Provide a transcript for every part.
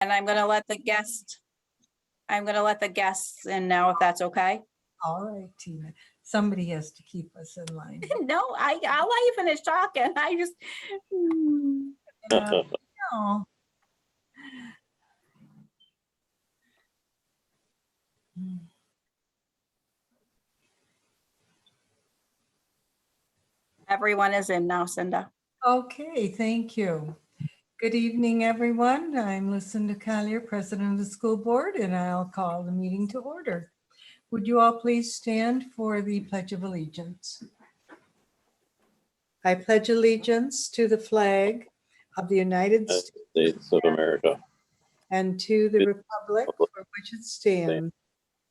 And I'm gonna let the guests in now, if that's okay. All right, Tina. Somebody has to keep us in line. No, I'll let you finish talking. I just. No. Everyone is in now, Cinda. Okay, thank you. Good evening, everyone. I'm Lucinda Collier, President of the School Board, and I'll call the meeting to order. Would you all please stand for the Pledge of Allegiance? I pledge allegiance to the flag of the United States of America and to the republic for which it stands,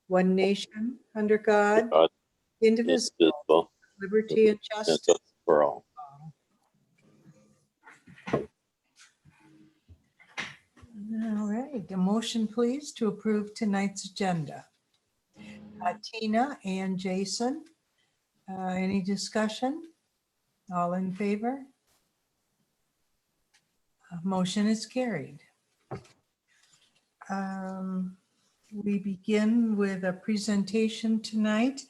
one nation, under God, God, indivisible, indivisible, liberty and and justice. justice for all. All right, a motion please to approve tonight's agenda. Tina and Jason, any discussion? All in favor? Motion is carried. We begin with a presentation tonight.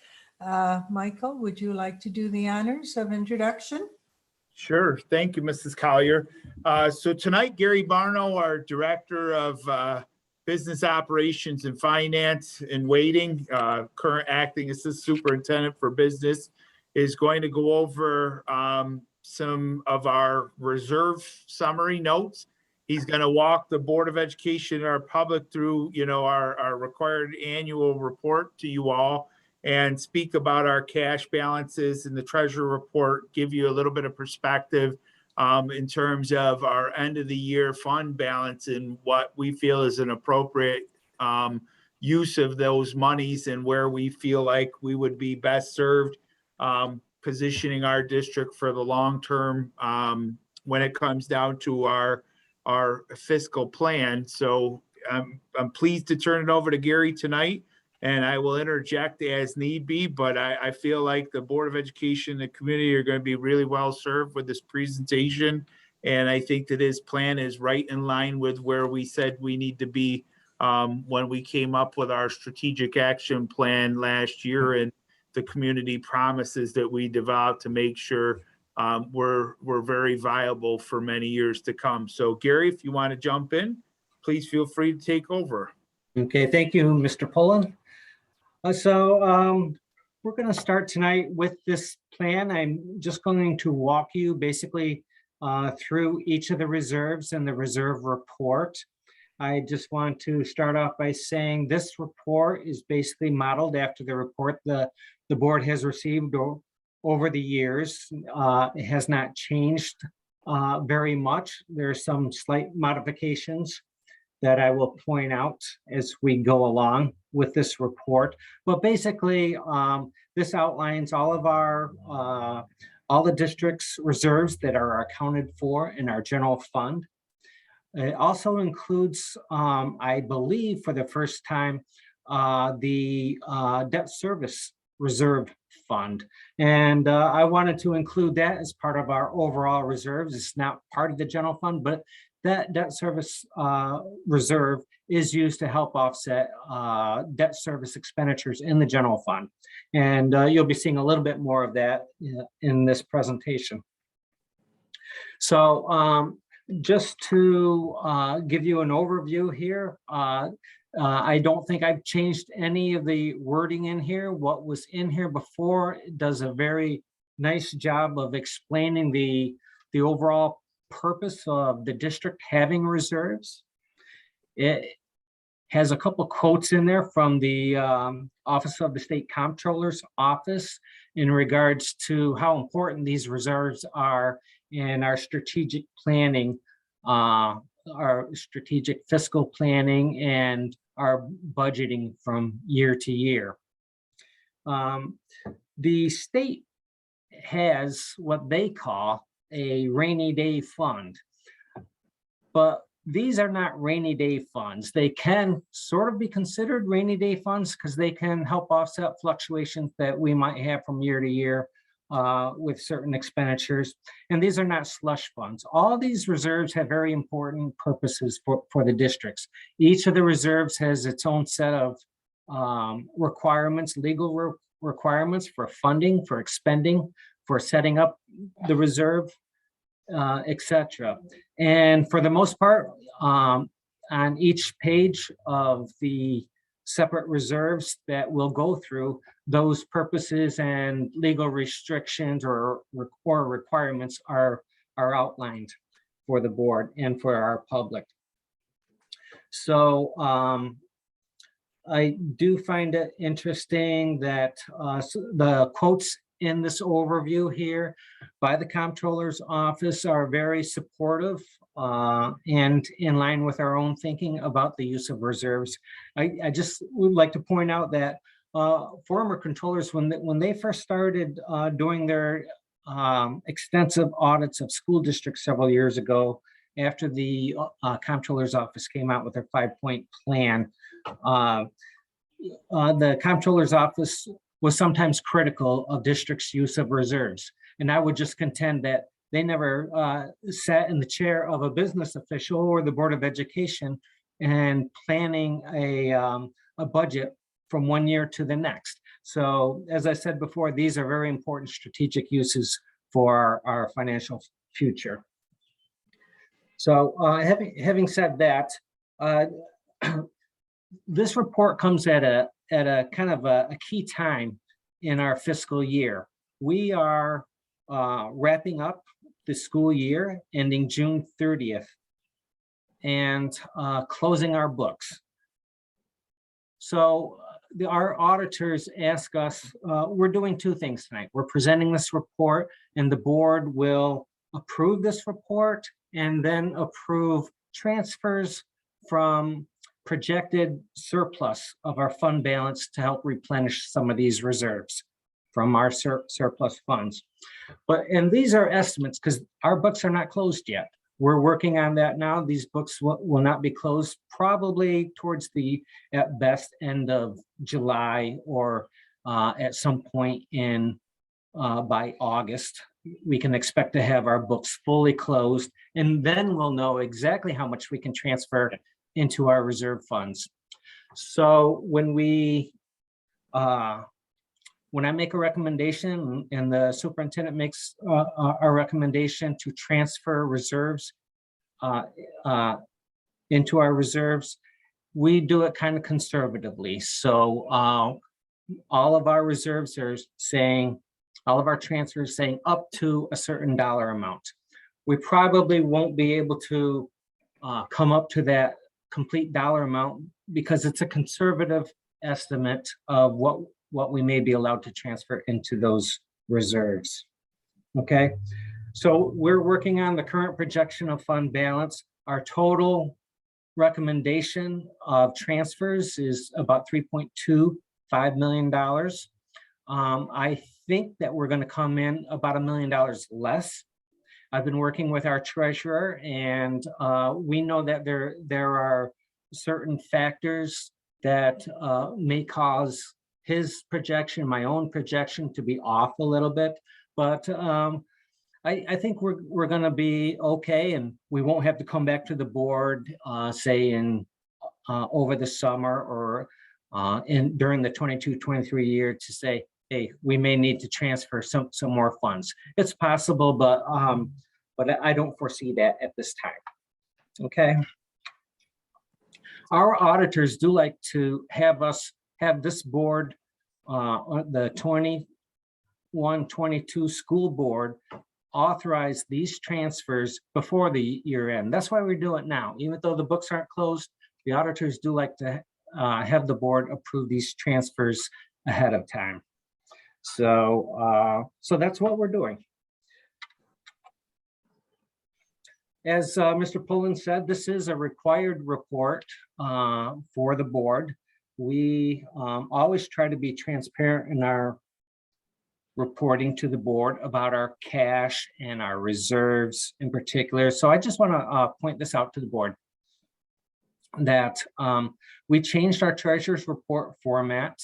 Michael, would you like to do the honors of introduction? Sure. Thank you, Mrs. Collier. So tonight, Gary Barno, our Director of Business Operations and Finance and Waiting, current Acting Assistant Superintendent for Business, is going to go over some of our reserve summary notes. He's going to walk the Board of Education and our public through, our required annual report to you all, and speak about our cash balances in the treasurer report, give you a little bit of perspective in terms of our end of the year fund balance and what we feel is an appropriate use of those monies and where we feel like we would be best served positioning our district for the long term when it comes down to our fiscal plan. So I'm pleased to turn it over to Gary tonight. And I will interject as need be, but I feel like the Board of Education and the community are going to be really well served with this presentation. And I think that his plan is right in line with where we said we need to be when we came up with our strategic action plan last year and the community promises that we developed to make sure we're very viable for many years to come. So Gary, if you want to jump in, please feel free to take over. Okay, thank you, Mr. Pullen. We're going to start tonight with this plan. I'm just going to walk you basically through each of the reserves and the reserve report. I just want to start off by saying this report is basically modeled after the report the board has received over the years. It has not changed very much. There are some slight modifications that I will point out as we go along with this report. But basically, this outlines all of our, all the district's reserves that are accounted for in our general fund. It also includes, I believe for the first time, the debt service reserve fund. And I wanted to include that as part of our overall reserves. It's not part of the general fund, but that debt service reserve is used to help offset debt service expenditures in the general fund. And you'll be seeing a little bit more of that in this presentation. So just to give you an overview here, I don't think I've changed any of the wording in here. What was in here before does a very nice job of explaining the overall purpose of the district having reserves. It has a couple quotes in there from the Office of the State Comptroller's Office in regards to how important these reserves are in our strategic planning, our strategic fiscal planning, and our budgeting from year to year. The state has what they call a rainy day fund, but these are not rainy day funds. They can sort of be considered rainy day funds because they can help offset fluctuations that we might have from year to year with certain expenditures. And these are not slush funds. All these reserves have very important purposes for the districts. Each of the reserves has its own set of requirements, legal requirements for funding, for expending, for setting up the reserve, etc. And for the most part, on each page of the separate reserves that we'll go through, those purposes and legal restrictions or requirements are outlined for the board and for our public. So I do find it interesting that the quotes in this overview here by the comptroller's office are very supportive and in line with our own thinking about the use of reserves. I just would like to point out that former controllers, when they first started doing their extensive audits of school districts several years ago, after the comptroller's office came out with their 5-point plan, the comptroller's office was sometimes critical of districts' use of reserves. And I would just contend that they never sat in the chair of a business official or the Board of Education and planning a budget from one year to the next. So as I said before, these are very important strategic uses for our financial future. So having said that, this report comes at a kind of a key time in our fiscal year. We are wrapping up the school year ending June 30th and closing our books. So our auditors ask us, we're doing two things tonight. We're presenting this report and the board will approve this report and then approve transfers from projected surplus of our fund balance to help replenish some of these reserves from our surplus funds. And these are estimates because our books are not closed yet. We're working on that now. These books will not be closed probably towards the, at best, end of July or at some point in by August. We can expect to have our books fully closed, and then we'll know exactly how much we can transfer into our reserve funds. So when I make a recommendation and the superintendent makes a recommendation to transfer reserves into our reserves, we do it kind of conservatively. So all of our reserves are saying, all of our transfers saying up to a certain dollar amount. We probably won't be able to come up to that complete dollar amount because it's a conservative estimate of what we may be allowed to transfer into those reserves. Okay, so we're working on the current projection of fund balance. Our total recommendation of transfers is about $3.25 million. I think that we're going to come in about $1 million less. I've been working with our treasurer, and we know that there are certain factors that may cause his projection, my own projection, to be off a little bit. But I think we're going to be okay, and we won't have to come back to the board, say in over the summer or during the 22-23 year to say, hey, we may need to transfer some more funds. It's possible, but I don't foresee that at this time. Okay. Our auditors do like to have us have this board, the 21-22 school board, authorize these transfers before the year end. That's why we do it now. Even though the books aren't closed, the auditors do like to have the board approve these transfers ahead of time. So, so that's what we're doing. As Mr. Pullen said, this is a required report for the board. We always try to be transparent in our reporting to the board about our cash and our reserves in particular. So I just want to point this out to the board that we changed our treasurer's report format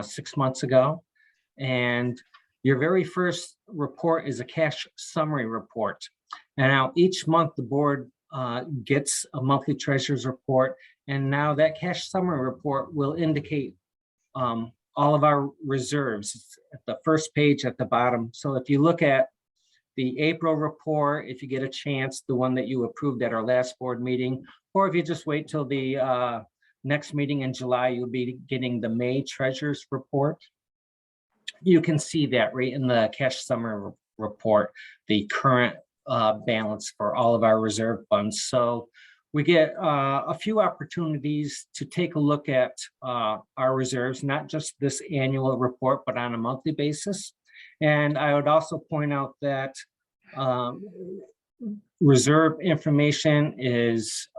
6 months ago. And Your very first report is a cash summary report. And now each month the board gets a monthly treasurer's report. And now that cash summary report will indicate all of our reserves. It's at the first page at the bottom. So if you look at the April report, if you get a chance, the one that you approved at our last board meeting, or if you just wait till the next meeting in July, you'll be getting the May treasurer's report. You can see that right in the cash summary report, the current balance for all of our reserve funds. So we get a few opportunities to take a look at our reserves, not just this annual report, but on a monthly basis. And I would also point out that reserve information is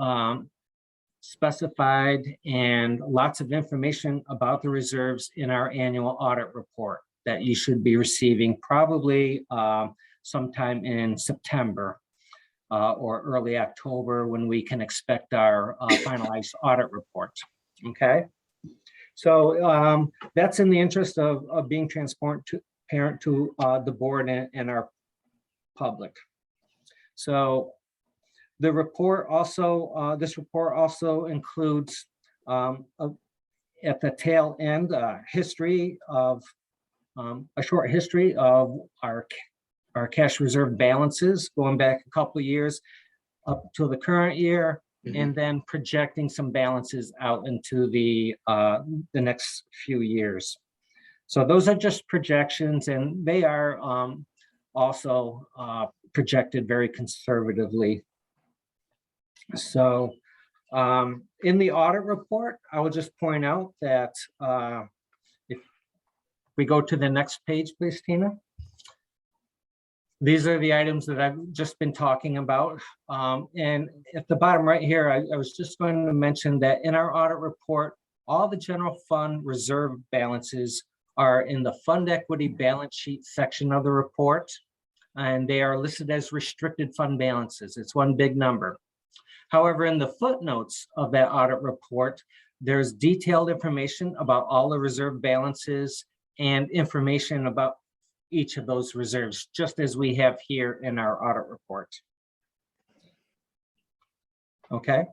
specified, and lots of information about the reserves in our annual audit report that you should be receiving probably sometime in September or early October, when we can expect our finalized audit report. Okay, so that's in the interest of being transparent to the board and our public. So the report also, this report also includes at the tail end, history of a short history of our cash reserve balances going back a couple of years up to the current year, and then projecting some balances out into the next few years. So those are just projections, and they are also projected very conservatively. So in the audit report, I will just point out that if we go to the next page, please, Tina. These are the items that I've just been talking about. And at the bottom right here, I was just going to mention that in our audit report, all the general fund reserve balances are in the fund equity balance sheet section of the report, and they are listed as restricted fund balances. It's one big number. However, in the footnotes of that audit report, there's detailed information about all the reserve balances and information about each of those reserves, just as we have here in our audit report. Okay,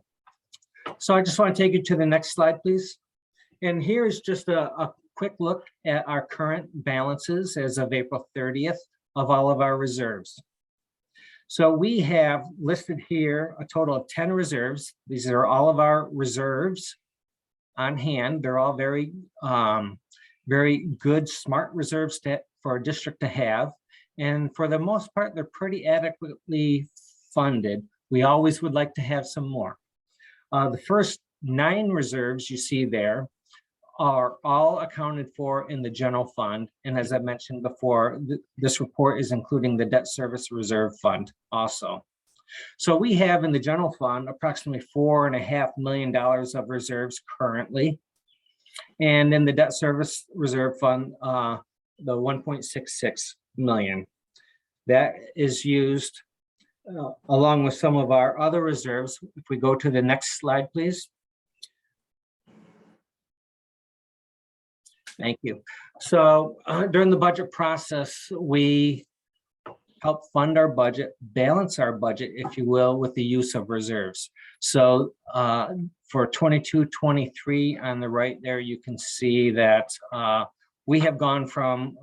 so I just want to take you to the next slide, please. And here is just a quick look at our current balances as of April 30th of all of our reserves. So we have listed here a total of 10 reserves. These are all of our reserves on hand. They're all very, very good, smart reserves for a district to have. And for the most part, they're pretty adequately funded. We always would like to have some more. The first 9 reserves you see there are all accounted for in the general fund. And as I mentioned before, this report is including the debt service reserve fund also. So we have in the general fund approximately $4.5 million of reserves currently. And in the debt service reserve fund, the 1.66 million. That is used along with some of our other reserves. If we go to the next slide, please. Thank you. So during the budget process, we help fund our budget, balance our budget, if you will, with the use of reserves. So for 22-23 on the right there, you can see that we have gone from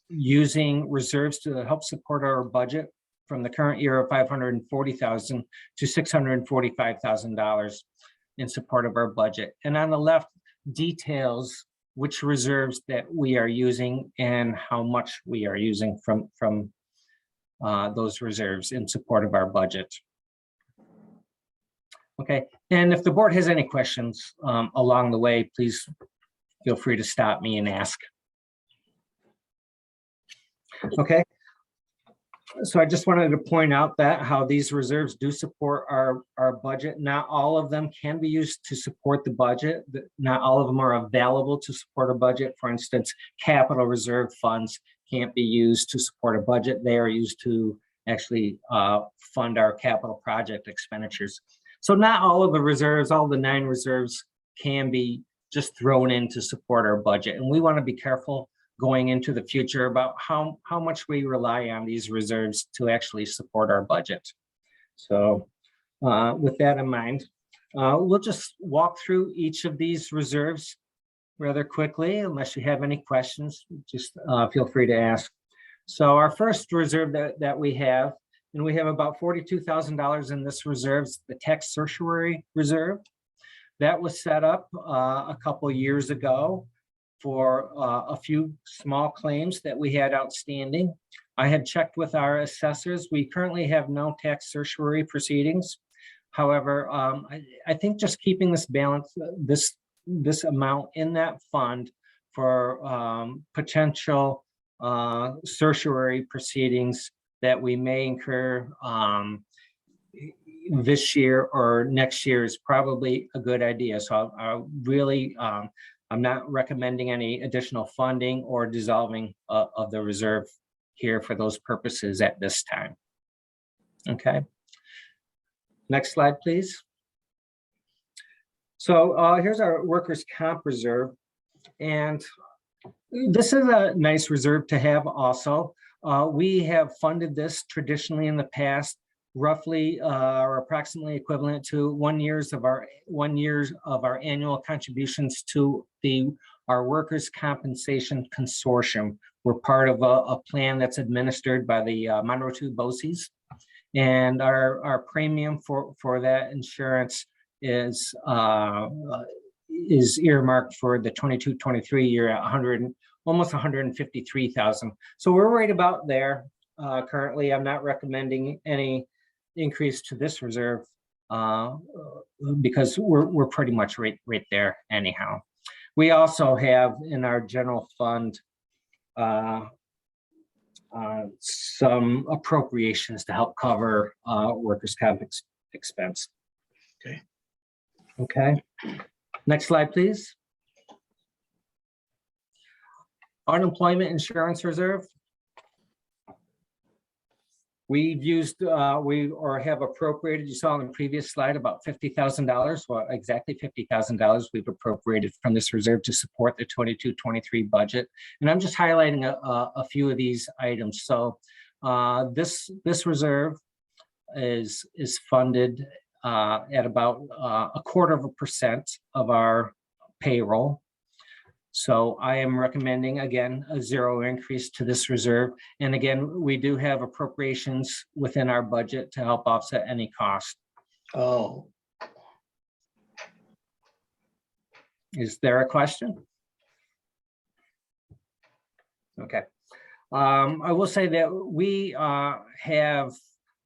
using reserves to help support our budget from the current year of $540,000 to $645,000 in support of our budget. And on the left details which reserves that we are using and how much we are using from those reserves in support of our budget. Okay, and if the board has any questions along the way, please feel free to stop me and ask. Okay, so I just wanted to point out that how these reserves do support our budget. Not all of them can be used to support the budget. Not all of them are available to support a budget. For instance, capital reserve funds can't be used to support a budget. They are used to actually fund our capital project expenditures. So not all of the reserves, all the 9 reserves can be just thrown in to support our budget. And we want to be careful going into the future about how much we rely on these reserves to actually support our budget. So with that in mind, we'll just walk through each of these reserves rather quickly. Unless you have any questions, just feel free to ask. So our first reserve that we have, and we have about $42,000 in this reserve, the tax certiorari reserve. That was set up a couple years ago for a few small claims that we had outstanding. I had checked with our assessors. We currently have no tax certiorari proceedings. However, I think just keeping this balance, this amount in that fund for potential certiorari proceedings that we may incur this year or next year is probably a good idea. So I'll really, I'm not recommending any additional funding or dissolving of the reserve here for those purposes at this time. Okay. Next slide, please. So here's our workers' comp reserve. And this is a nice reserve to have also. We have funded this traditionally in the past, roughly or approximately equivalent to 1 year of our annual contributions to our workers' compensation consortium. We're part of a plan that's administered by the Monroe 2 BOCES, and our premium for that insurance is earmarked for the 22-23 year at almost 153,000. So we're right about there currently. I'm not recommending any increase to this reserve because we're pretty much right there anyhow. We also have in our general fund some appropriations to help cover workers' comp expense. Okay. Next slide, please. Unemployment insurance reserve. We've used, we have appropriated, you saw on the previous slide, about $50,000, well, exactly $50,000 we've appropriated from this reserve to support the 22-23 budget. And I'm just highlighting a few of these items. So this reserve is funded at about 0.25% of our payroll. So I am recommending, again, a zero increase to this reserve. And again, we do have appropriations within our budget to help offset any cost. Oh, Is there a question? Okay. I will say that we have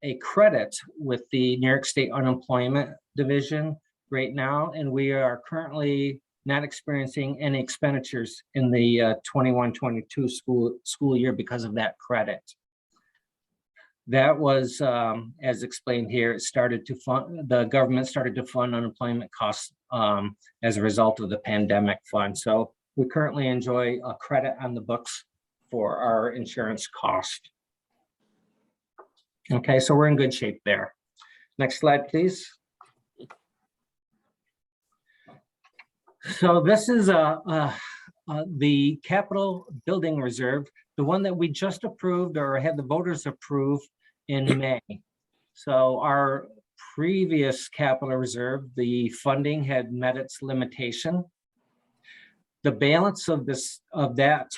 a credit with the New York State Unemployment Division right now, and we are currently not experiencing any expenditures in the 21-22 school year because of that credit. That was, as explained here, it started to fund, the government started to fund unemployment costs as a result of the pandemic fund. So we currently enjoy a credit on the books for our insurance cost. Okay, so we're in good shape there. Next slide, please. So this is the capital building reserve, the one that we just approved or had the voters approve in May. So our previous capital reserve, the funding had met its limitation. The balance of that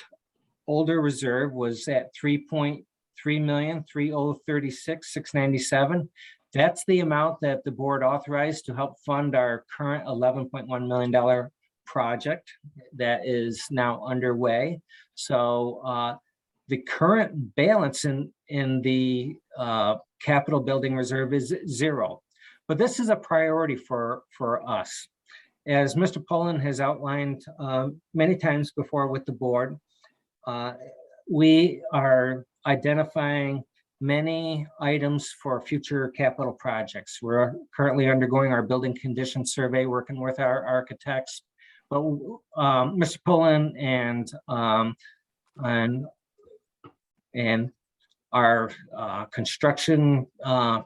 older reserve was at $3.3,303,697. That's the amount that the board authorized to help fund our current $11.1 million project that is now underway. So the current balance in the capital building reserve is zero, but this is a priority for us. As Mr. Pullen has outlined many times before with the board, we are identifying many items for future capital projects. We're currently undergoing our building condition survey, working with our architects. But Mr. Pullen and our construction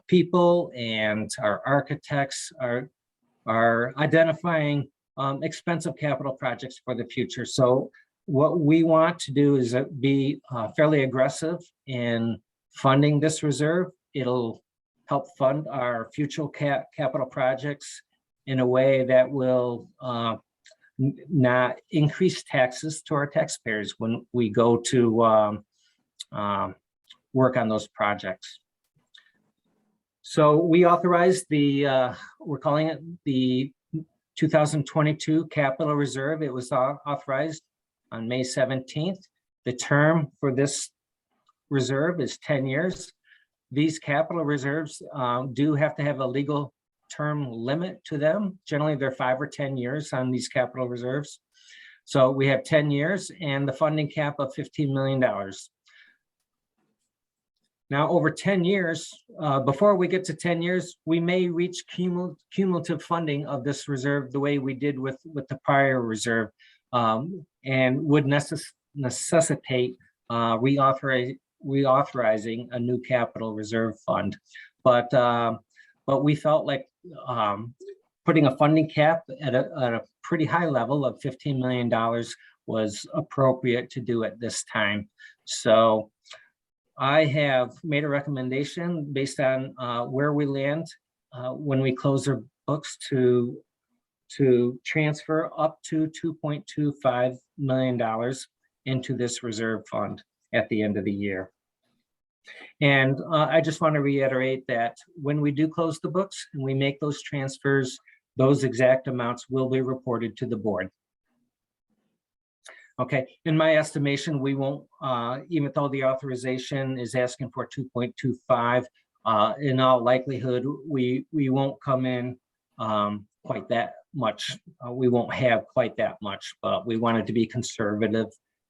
people and our architects are identifying expensive capital projects for the future. So What we want to do is be fairly aggressive in funding this reserve. It'll help fund our future capital projects in a way that will not increase taxes to our taxpayers when we go to work on those projects. So we authorized we're calling it the 2022 Capital Reserve. It was authorized on May 17th. The term for this reserve is 10 years. These capital reserves do have to have a legal term limit to them. Generally, they're 5 or 10 years on these capital reserves. So we have 10 years and the funding cap of $15 million. Now, over 10 years, before we get to 10 years, we may reach cumulative funding of this reserve the way we did with the prior reserve, and would necessitate reauthorizing a new capital reserve fund. But we felt like putting a funding cap at a pretty high level of $15 million was appropriate to do at this time. So I have made a recommendation based on where we land when we close our books to transfer up to $2.25 million into this reserve fund at the end of the year. And I just want to reiterate that when we do close the books and we make those transfers, those exact amounts will be reported to the board. Okay, in my estimation, we won't, even though the authorization is asking for 2.25, in all likelihood, we won't come in quite that much. We won't have quite that much, but we wanted to be conservative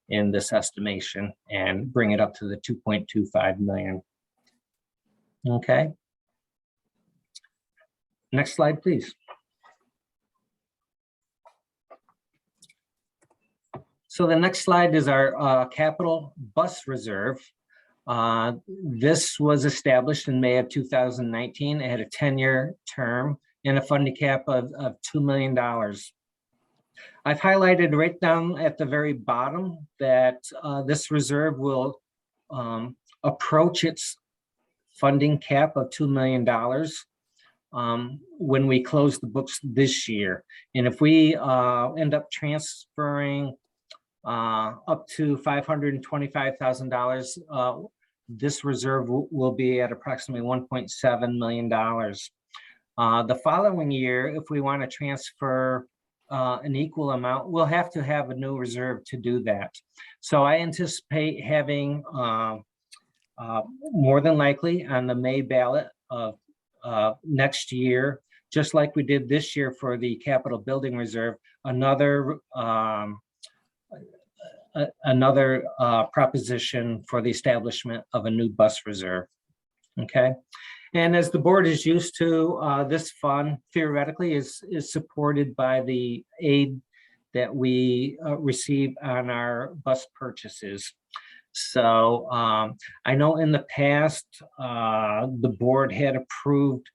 in this estimation and bring it up to the 2.25 million. Okay. Next slide, please. So the next slide is our capital bus reserve. This was established in May of 2019. It had a 10-year term and a funding cap of $2 million. I've highlighted right down at the very bottom that this reserve will approach its funding cap of $2 million when we close the books this year. And if we end up transferring up to $525,000, this reserve will be at approximately $1.7 million. The following year, if we want to transfer an equal amount, we'll have to have a new reserve to do that. So I anticipate having more than likely on the May ballot of next year, just like we did this year for the capital building reserve, another proposition for the establishment of a new bus reserve. Okay. And as the board is used to, this fund theoretically is supported by the aid that we receive on our bus purchases. So I know in the past, the board had approved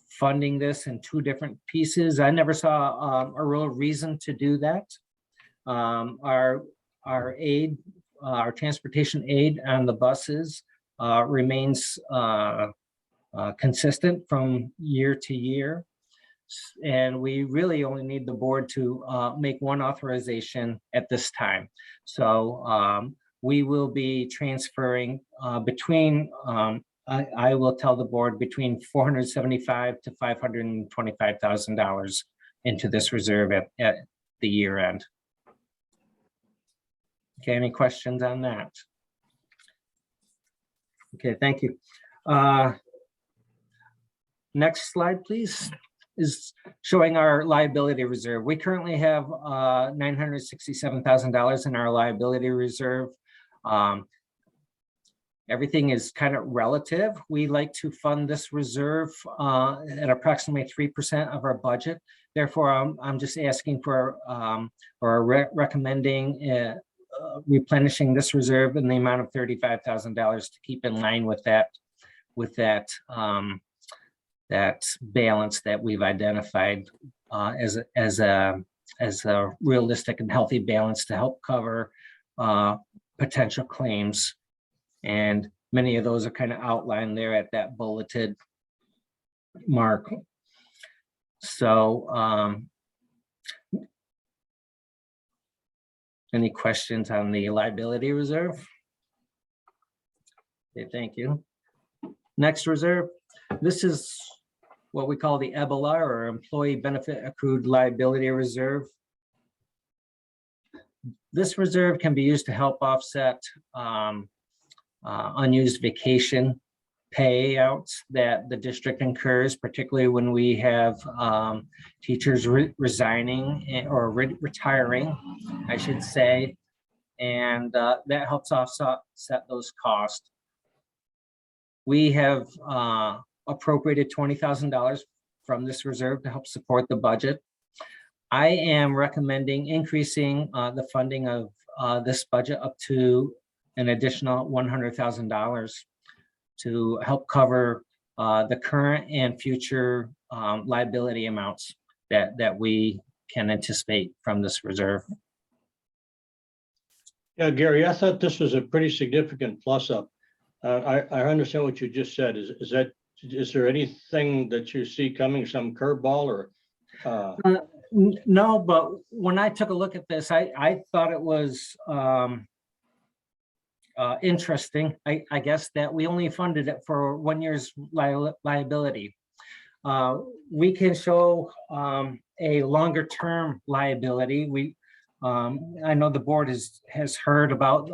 funding this in 2 different pieces. I never saw a real reason to do that. Our aid, our transportation aid on the buses remains consistent from year to year. And we really only need the board to make one authorization at this time. So we will be transferring between, I will tell the board, between $475,000 to $525,000 into this reserve at the year end. Okay, any questions on that? Okay, thank you. Next slide, please, is showing our liability reserve. We currently have $967,000 in our liability reserve. Everything is kind of relative. We like to fund this reserve at approximately 3% of our budget. Therefore, I'm just asking for or recommending replenishing this reserve in the amount of $35,000 to keep in line with that balance that we've identified as a realistic and healthy balance to help cover potential claims. And many of those are kind of outlined there at that bulleted mark. So any questions on the liability reserve? Okay, thank you. Next reserve, this is what we call the EBLR, or Employee Benefit Accrued Liability Reserve. This reserve can be used to help offset unused vacation payouts that the district incurs, particularly when we have teachers resigning or retiring, I should say, and that helps offset those costs. We have appropriated $20,000 from this reserve to help support the budget. I am recommending increasing the funding of this budget up to an additional $100,000 to help cover the current and future liability amounts that we can anticipate from this reserve. Yeah, Gary, I thought this was a pretty significant plus up. I understand what you just said. Is there anything that you see coming, some curveball or? No, but when I took a look at this, I thought it was interesting, I guess, that we only funded it for 1 year's liability. We can show a longer term liability. I know the board has heard about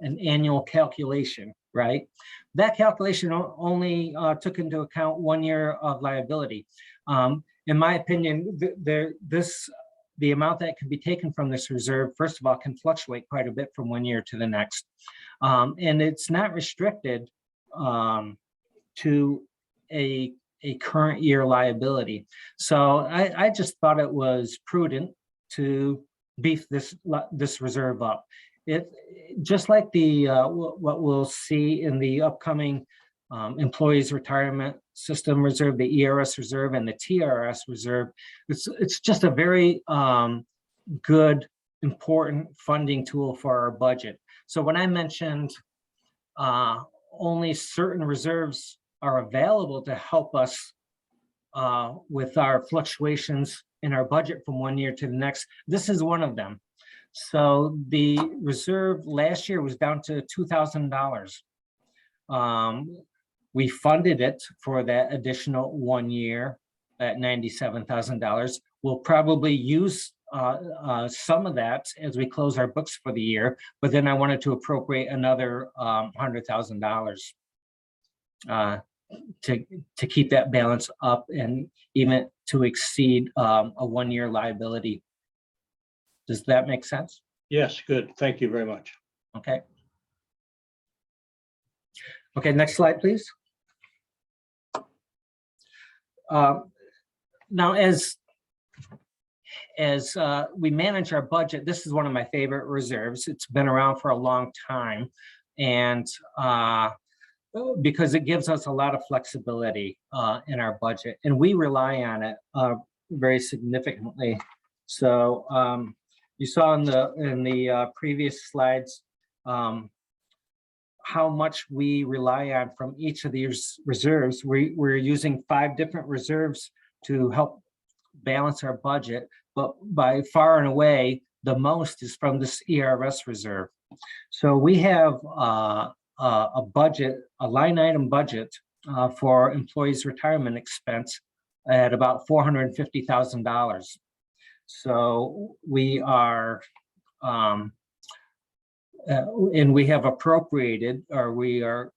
an annual calculation, right? That calculation only took into account 1 year of liability. In my opinion, the amount that can be taken from this reserve, first of all, can fluctuate quite a bit from 1 year to the next. And it's not restricted to a current year liability. So I just thought it was prudent to beef this reserve up. It just like the what we'll see in the upcoming employees retirement system reserve, the ERS reserve and the TRS reserve. It's just a very good, important funding tool for our budget. So when I mentioned only certain reserves are available to help us with our fluctuations in our budget from 1 year to the next, this is one of them. So the reserve last year was down to $2,000. We funded it for that additional 1 year at $97,000. We'll probably use some of that as we close our books for the year, but then I wanted to appropriate another $100,000 to keep that balance up and even to exceed a 1 year liability. Does that make sense? Yes, good. Thank you very much. Okay. Okay, next slide, please. Now, as we manage our budget, this is one of my favorite reserves. It's been around for a long time, and because it gives us a lot of flexibility in our budget, and we rely on it very significantly. So you saw in the previous slides how much we rely on from each of these reserves. We're using 5 different reserves to help balance our budget, but by far and away, the most is from this ERS reserve. So we have a budget, a line item budget for employees' retirement expense at about $450,000. So we are, and we have appropriated, or we are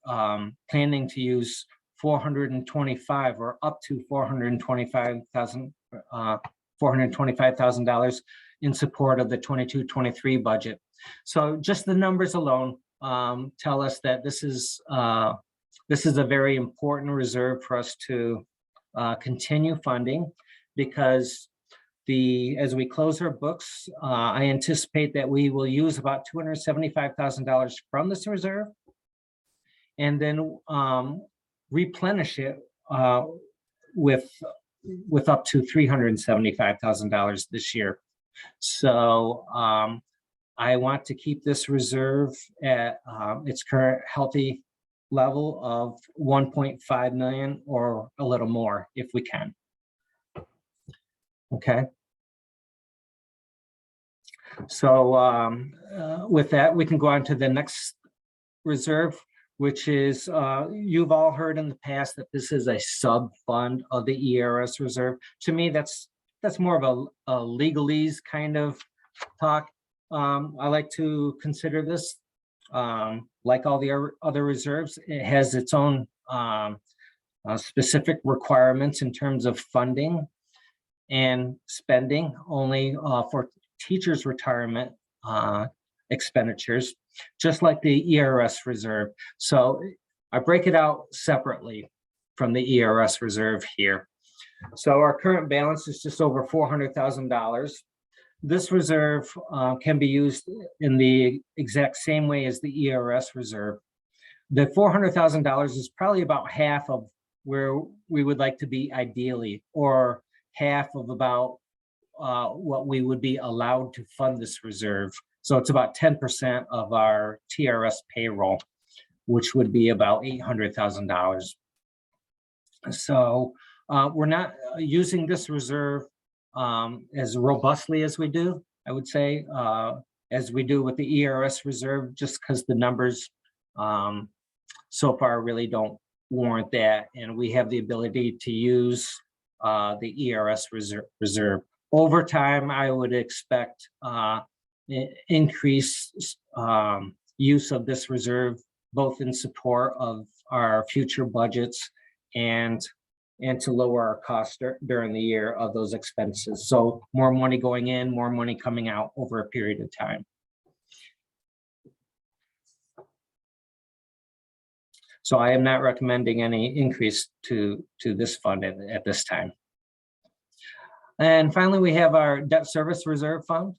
planning to use $425 or up to $425,000 in support of the 22-23 budget. So just the numbers alone tell us that this is a very important reserve for us to continue funding, because as we close our books, I anticipate that we will use about $275,000 from this reserve, and then replenish it with up to $375,000 this year. So I want to keep this reserve at its current healthy level of 1.5 million or a little more if we can. Okay. So with that, we can go on to the next reserve, which is, you've all heard in the past that this is a sub-fund of the ERS reserve. To me, that's more of a legalese kind of talk. I like to consider this, like all the other reserves, it has its own specific requirements in terms of funding and spending only for teachers' retirement expenditures, just like the ERS reserve. So I break it out separately from the ERS reserve here. So our current balance is just over $400,000. This reserve can be used in the exact same way as the ERS reserve. The $400,000 is probably about half of where we would like to be ideally, or half of about what we would be allowed to fund this reserve. So it's about 10% of our TRS payroll, which would be about $800,000. So we're not using this reserve as robustly as we do, I would say, as we do with the ERS reserve, just because the numbers so far really don't warrant that. And we have the ability to use the ERS reserve. Over time, I would expect increased use of this reserve, both in support of our future budgets and to lower our costs during the year of those expenses. So more money going in, more money coming out over a period of time. So I am not recommending any increase to this fund at this time. And finally, we have our debt service reserve fund.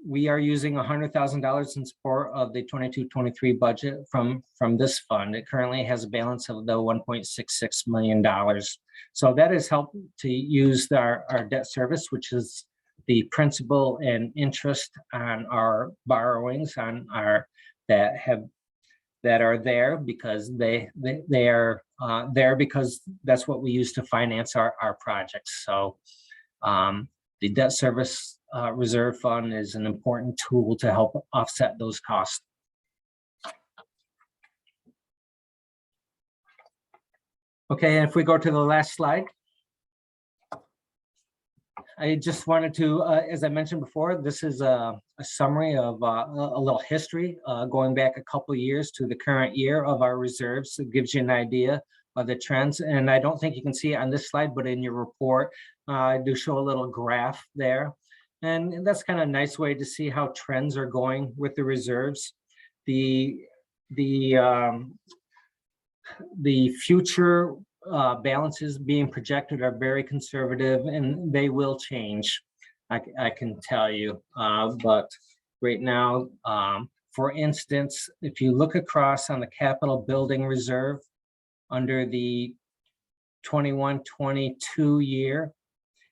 We are using $100,000 in support of the 22-23 budget from this fund. It currently has a balance of the $1.66 million. So that has helped to use our debt service, which is the principal and interest on our borrowings that are there because they are there because that's what we use to finance our projects. So the debt service reserve fund is an important tool to help offset those costs. Okay, and if we go to the last slide, I just wanted to, as I mentioned before, this is a summary of a little history going back a couple of years to the current year of our reserves. It gives you an idea of the trends. And I don't think you can see it on this slide, but in your report, I do show a little graph there. And that's kind of a nice way to see how trends are going with the reserves. The future balances being projected are very conservative and they will change, I can tell you. But right now, for instance, if you look across on the capital building reserve under the 21-22 year,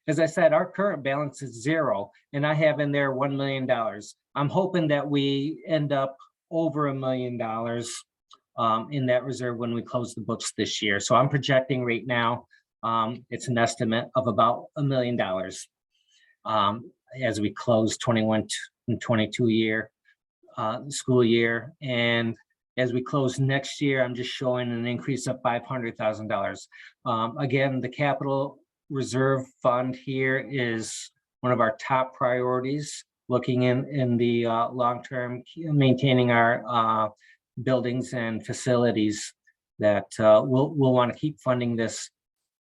as I said, our current balance is zero and I have in there $1 million. I'm hoping that we end up over $1 million in that reserve when we close the books this year. So I'm projecting right now, it's an estimate of about $1 million as we close 21 and 22 year school year. And as we close next year, I'm just showing an increase of $500,000. Again, the capital reserve fund here is one of our top priorities, looking in the long-term, maintaining our buildings and facilities that we'll want to keep funding this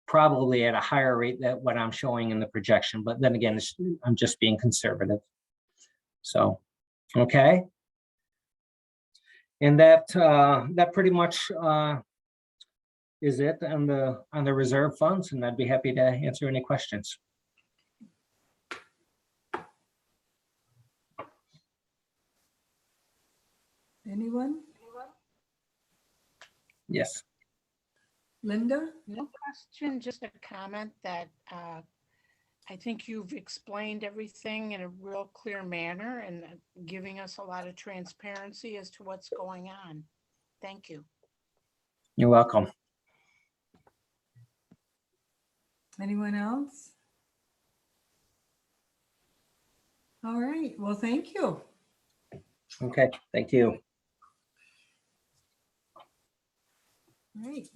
probably at a higher rate than what I'm showing in the projection. But then again, I'm just being conservative. So, okay. And that pretty much is it on the reserve funds, and I'd be happy to answer any questions. Anyone? Yes. Linda? No question, just a comment that I think you've explained everything in a real clear manner and giving us a lot of transparency as to what's going on. Thank you. You're welcome. Anyone else? All right, well, thank you. Okay, thank you. Right.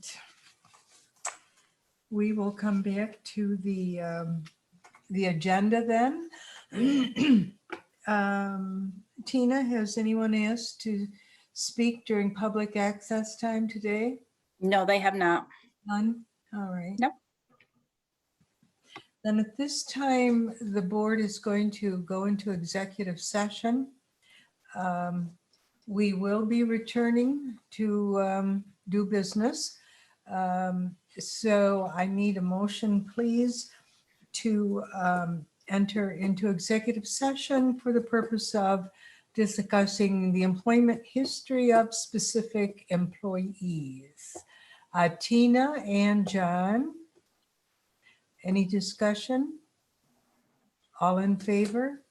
We will come back to the agenda then. Tina, has anyone asked to speak during public access time today? No, they have not. None? All right. Nope. Then at this time, the board is going to go into executive session. We will be returning to do business. So I need a motion, please, to enter into executive session for the purpose of discussing the employment history of specific employees. Tina and John, any discussion? All in favor?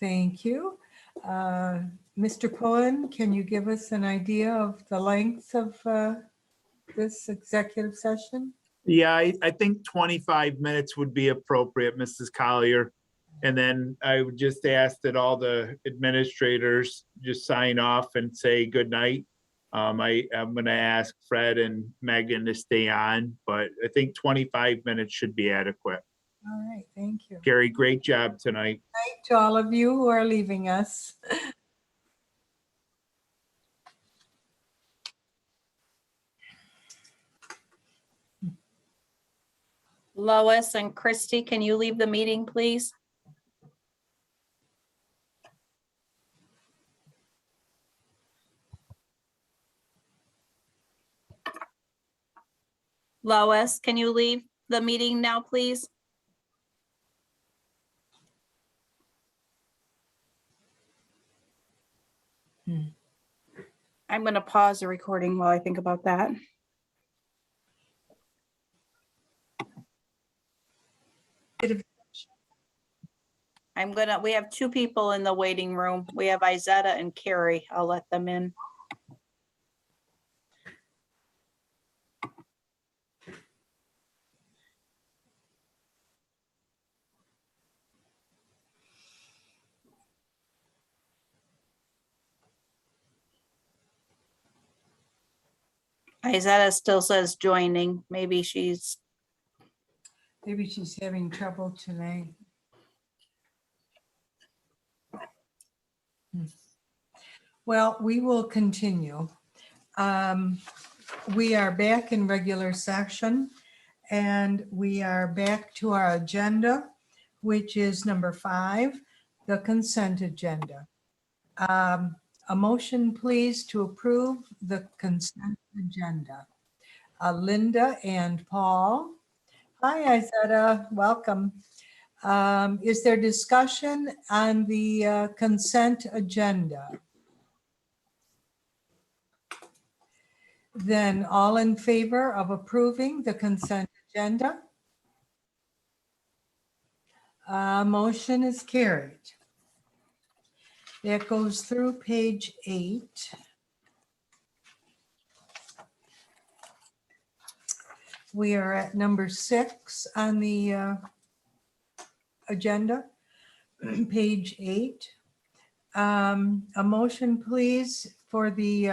Thank you. Mr. Pullen, can you give us an idea of the length of this executive session? Yeah, I think 25 minutes would be appropriate, Mrs. Collier. And then I would just ask that all the administrators just sign off and say good night. I'm going to ask Fred and Megan to stay on, but I think 25 minutes should be adequate. All right, thank you. Gary, great job tonight. To all of you who are leaving us. Lois and Christy, can you leave the meeting, please? Lois, can you leave the meeting now, please? I'm going to pause the recording while I think about that. We have two people in the waiting room. We have Izetta and Carrie. I'll let them in. Izetta still says joining. Maybe she's, Maybe she's having trouble tonight. Well, we will continue. We are back in regular session and we are back to our agenda, which is number 5, the consent agenda. A motion, please, to approve the consent agenda. Linda and Paul. Hi, Izetta, welcome. Is there discussion on the consent agenda? Then all in favor of approving the consent agenda? Motion is carried. That goes through page 8. We are at number 6 on the agenda, page 8. A motion, please, for the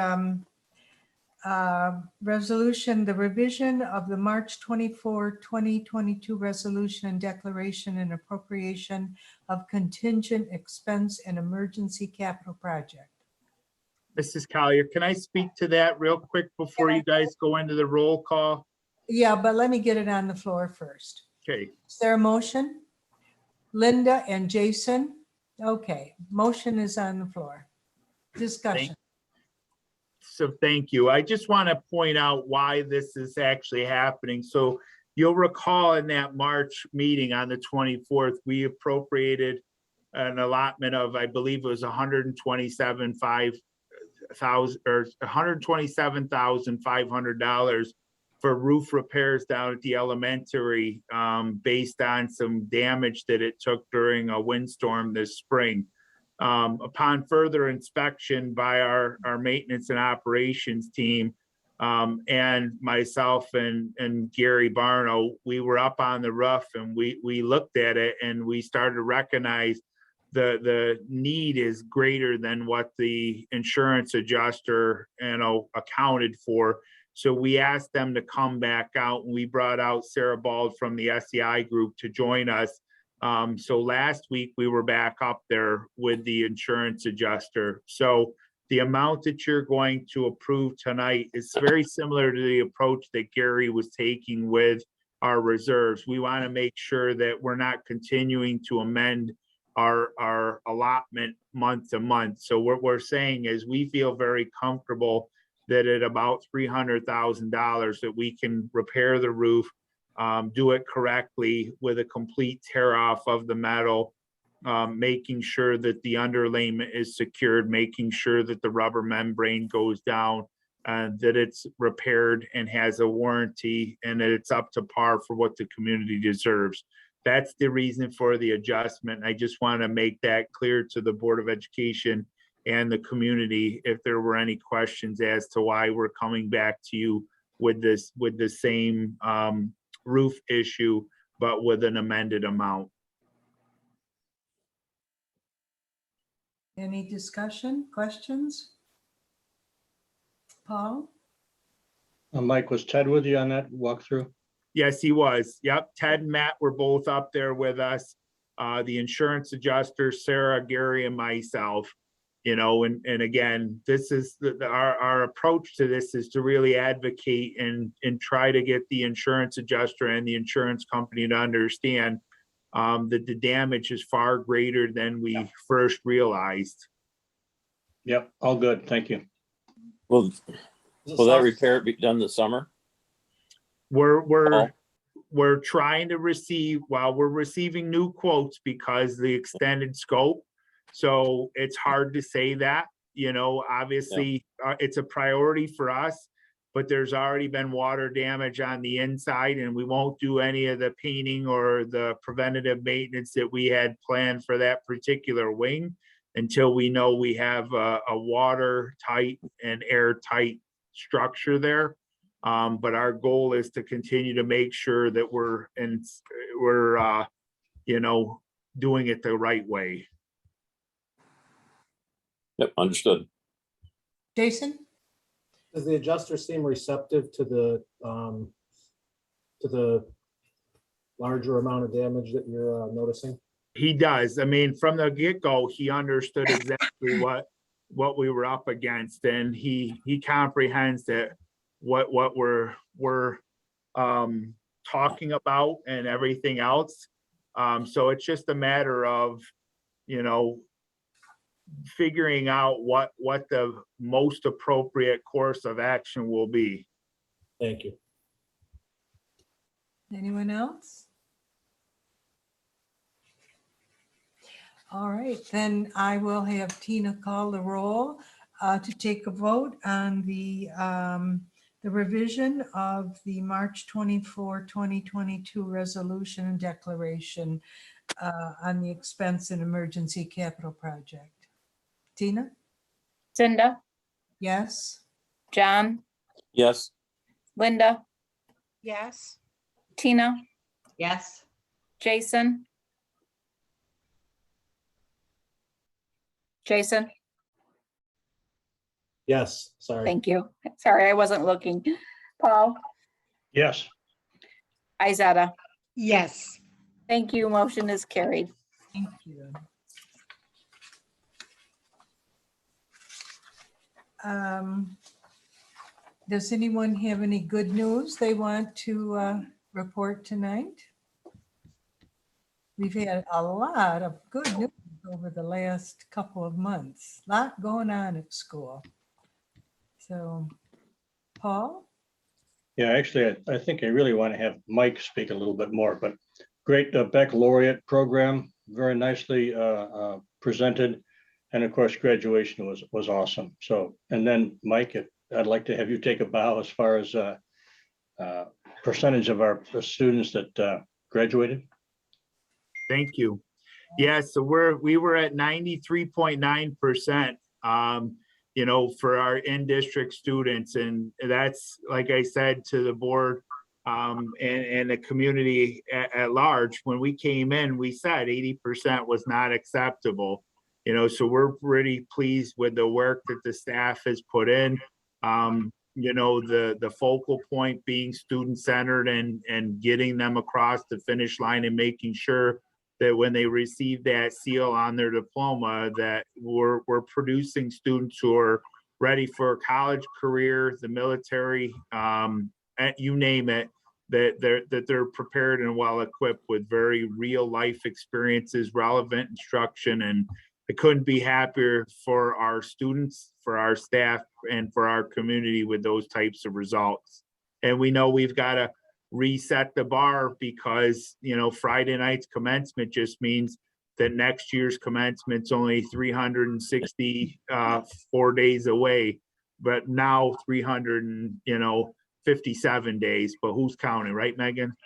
resolution, the revision of the March 24, 2022 resolution and declaration and appropriation of contingent expense and emergency capital project. Mrs. Collier, can I speak to that real quick before you guys go into the roll call? Yeah, but let me get it on the floor first. Okay, Is there a motion? Linda and Jason? Okay, motion is on the floor. Discussion. so thank you. I just want to point out why this is actually happening. So you'll recall in that March meeting on the 24th, we appropriated an allotment of, I believe it was $127,500 for roof repairs down at the elementary, based on some damage that it took during a windstorm this spring. Upon further inspection by our maintenance and operations team, and myself and Gary Barno, we were up on the roof and we looked at it and we started to recognize the need is greater than what the insurance adjuster, accounted for. So we asked them to come back out, and we brought out Sarah Bald from the SEI group to join us. So last week we were back up there with the insurance adjuster. So the amount that you're going to approve tonight is very similar to the approach that Gary was taking with our reserves. We want to make sure that we're not continuing to amend our allotment month to month. So what we're saying is we feel very comfortable that at about $300,000 that we can repair the roof, do it correctly with a complete tear off of the metal, making sure that the underlayment is secured, making sure that the rubber membrane goes down, that it's repaired and has a warranty, and that it's up to par for what the community deserves. That's the reason for the adjustment. I just want to make that clear to the Board of Education and the community if there were any questions as to why we're coming back to you with the same roof issue, but with an amended amount. Any discussion, questions? Paul? Mike, was Ted with you on that walkthrough? Yes, he was. Yep. Ted and Matt were both up there with us. The insurance adjuster, Sarah, Gary, and myself. And again, this is our approach to this is to really advocate and try to get the insurance adjuster and the insurance company to understand that the damage is far greater than we first realized. Yep, all good. Thank you. Will that repair be done this summer? We're trying to receive, we're receiving new quotes because the extended scope. So it's hard to say that, obviously it's a priority for us, but there's already been water damage on the inside, and we won't do any of the painting or the preventative maintenance that we had planned for that particular wing until we know we have a watertight and airtight structure there. But our goal is to continue to make sure that we're doing it the right way. Yep, understood. Jason? Does the adjuster seem receptive to the larger amount of damage that you're noticing? He does. I mean, from the get-go, he understood exactly what we were up against, and he comprehends that what we're talking about and everything else. So it's just a matter of, figuring out what the most appropriate course of action will be. Thank you. Anyone else? All right, then I will have Tina call the roll to take a vote on the revision of the March 24, 2022 resolution and declaration on the expense and emergency capital project. Tina? Cinda, Yes? John, Yes, Linda, Yes, Tina, Yes, Jason. Jason, Yes, sorry. thank you. Sorry, I wasn't looking. Paul, Yes, Izetta, yes, thank you. Motion is carried. Thank you. Does anyone have any good news they want to report tonight? We've had a lot of good news over the last couple of months. A lot going on at school. So, Paul? yeah, actually, I think I really want to have Mike speak a little bit more, but great Beck Laureate program, very nicely presented. And of course, graduation was awesome. So, and then Mike, I'd like to have you take a bow as far as percentage of our students that graduated? Thank you. Yeah, so we were at 93.9%, you know, for our in-district students. And that's, like I said, to the board and the community at large. When we came in, we said 80% was not acceptable. You know, so we're pretty pleased with the work that the staff has put in. You know, the focal point being student-centered and getting them across the finish line and making sure that when they receive that seal on their diploma, that we're producing students who are ready for a college career, the military, you name it, that they're prepared and well equipped with very real life experiences, relevant instruction. And I couldn't be happier for our students, for our staff, and for our community with those types of results. And we know we've got to reset the bar because, you know, Friday night's commencement just means that next year's commencement's only 364 days away, but now 357 days. But who's counting, right, Megan?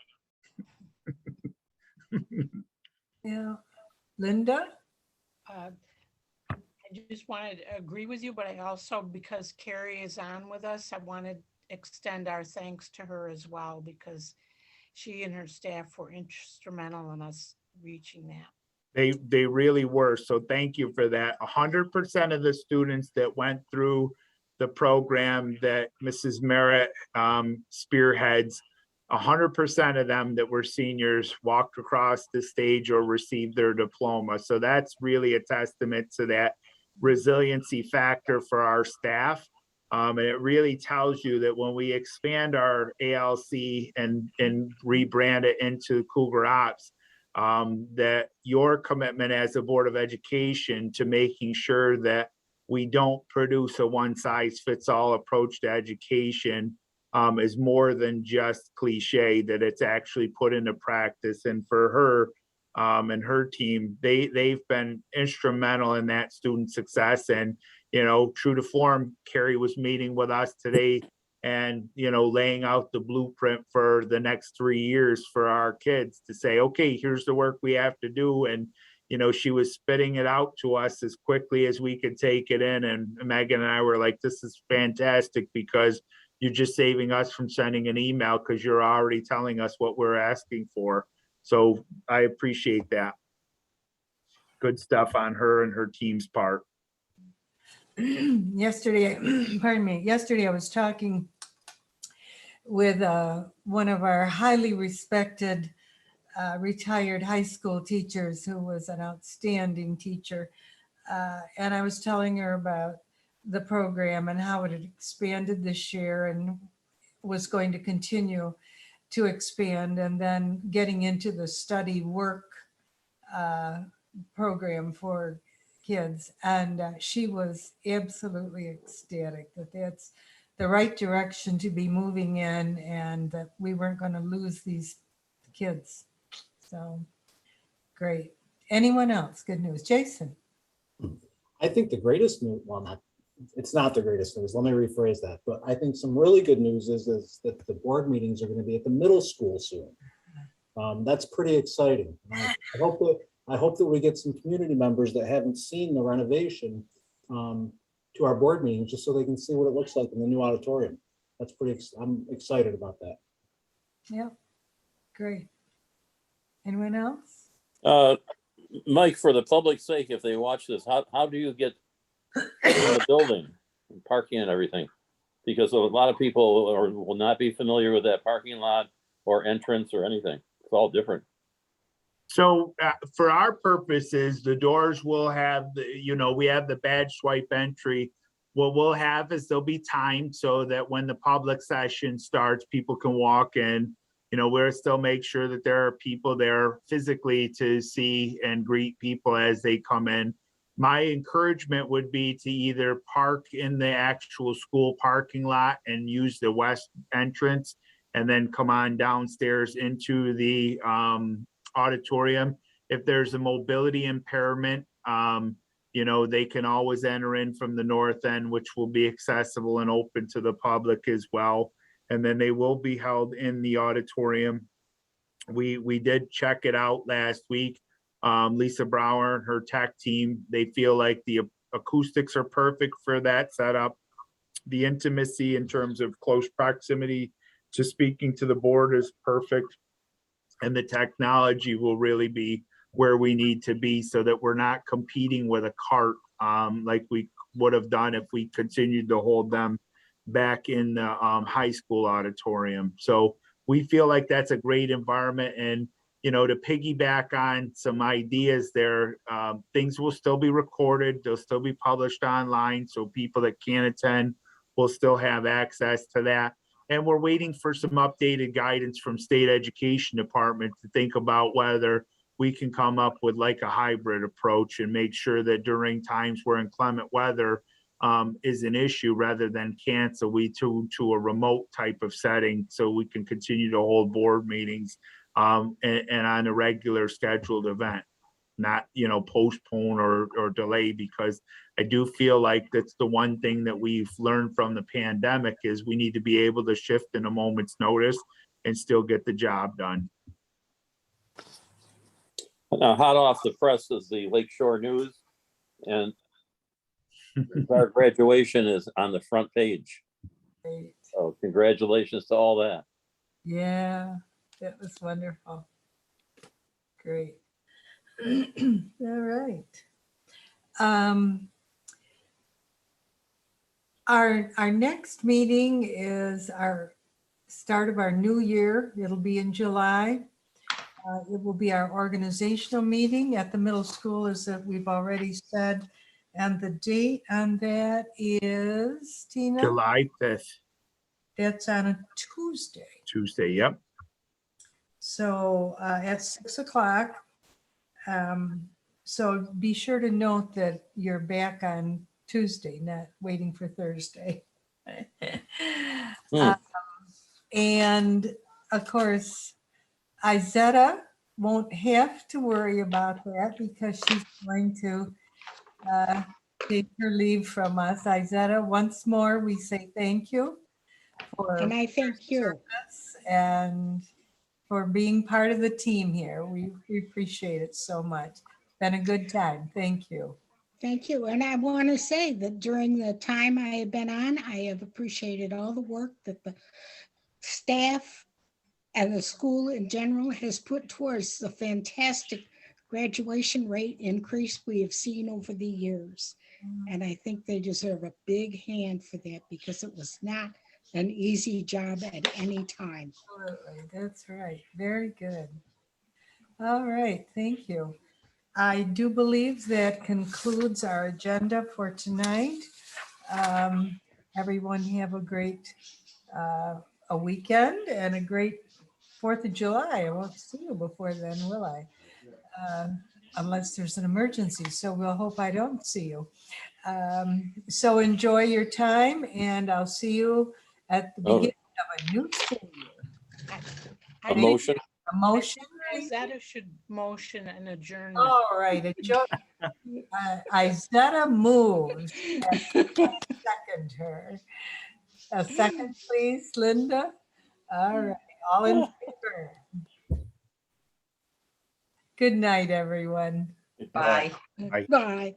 Yeah. Linda? I just wanted to agree with you, but I also, because Carrie is on with us, I wanted to extend our thanks to her as well, because she and her staff were instrumental in us reaching that. They really were. So thank you for that. 100% of the students that went through the program that Mrs. Merritt spearheads, 100% of them that were seniors walked across the stage or received their diploma. So that's really a testament to that resiliency factor for our staff. And it really tells you that when we expand our ALC and rebrand it into Cougar Ops, that your commitment as a Board of Education to making sure that we don't produce a one-size-fits-all approach to education is more than just cliche, that it's actually put into practice. And for her and her team, they've been instrumental in that student success. And, you know, true to form, Carrie was meeting with us today and, you know, laying out the blueprint for the next 3 years for our kids to say, okay, here's the work we have to do. And, you know, she was spitting it out to us as quickly as we could take it in. And Megan and I were like, this is fantastic, because you're just saving us from sending an email because you're already telling us what we're asking for. So I appreciate that. Good stuff on her and her team's part. Yesterday, pardon me, yesterday I was talking with one of our highly respected retired high school teachers who was an outstanding teacher. And I was telling her about the program and how it had expanded this year and was going to continue to expand, and then getting into the study work program for kids. And she was absolutely ecstatic that that's the right direction to be moving in, and that we weren't going to lose these kids. So great. Anyone else? Good news. Jason. I think the greatest news, well, it's not the greatest news. Let me rephrase that. But I think some really good news is that the board meetings are going to be at the middle school soon. That's pretty exciting. I hope that we get some community members that haven't seen the renovation to our board meetings, just so they can see what it looks like in the new auditorium. That's I'm excited about that. Yeah, great. Anyone else? Mike, for the public's sake, if they watch this, how do you get in the building and parking and everything? Because a lot of people will not be familiar with that parking lot or entrance or anything. It's all different. So for our purposes, the doors will have, we have the badge swipe entry. What we'll have is there'll be time so that when the public session starts, people can walk in. We'll still make sure that there are people there physically to see and greet people as they come in. My encouragement would be to either park in the actual school parking lot and use the west entrance, and then come on downstairs into the auditorium. If there's a mobility impairment, they can always enter in from the north end, which will be accessible and open to the public as well. and then they will be held in the auditorium. We did check it out last week. Lisa Brower and her tech team, they feel like the acoustics are perfect for that setup. The intimacy in terms of close proximity to speaking to the board is perfect. And the technology will really be where we need to be so that we're not competing with a cart like we would have done if we continued to hold them back in the high school auditorium. So we feel like that's a great environment. And, you know, to piggyback on some ideas there, things will still be recorded. They'll still be published online. So people that can't attend will still have access to that. And we're waiting for some updated guidance from state education department to think about whether we can come up with like a hybrid approach and make sure that during times where inclement weather is an issue, rather than cancel, we to a remote type of setting so we can continue to hold board meetings and on a regular scheduled event, not, you know, postpone or delay, because I do feel like that's the one thing that we've learned from the pandemic is we need to be able to shift in a moment's notice and still get the job done. Now, hot off the press is the Lakeshore News, and our graduation is on the front page. Great. So congratulations to all that. Yeah, that was wonderful. Great. All right. Our next meeting is our start of our new year. It'll be in July. It will be our organizational meeting at the middle school, as we've already said. And the date on that is, Tina? July 5th, That's on a Tuesday. Tuesday. Yep. So at 6 o'clock. So be sure to note that you're back on Tuesday, not waiting for Thursday. And of course, Izetta won't have to worry about that because she's going to take her leave from us. Izetta, once more, we say thank you for And I thank you. service and for being part of the team here. We appreciate it so much. Been a good time. Thank you. Thank you. And I want to say that during the time I have been on, I have appreciated all the work that the staff and the school in general has put towards the fantastic graduation rate increase we have seen over the years. And I think they deserve a big hand for that because it was not an easy job at any time. Absolutely. That's right. Very good. All right. Thank you. I do believe that concludes our agenda for tonight. Everyone have a great a weekend and a great 4th of July. I won't see you before then, will I? Unless there's an emergency. So we'll hope I don't see you. So enjoy your time and I'll see you at the beginning of a new school year. A motion? A motion, please? Izetta should motion an adjournment. All right, Izetta moves. Second her. A second, please, Linda. All right, all in favor. Good night, everyone. Bye. Bye. Bye.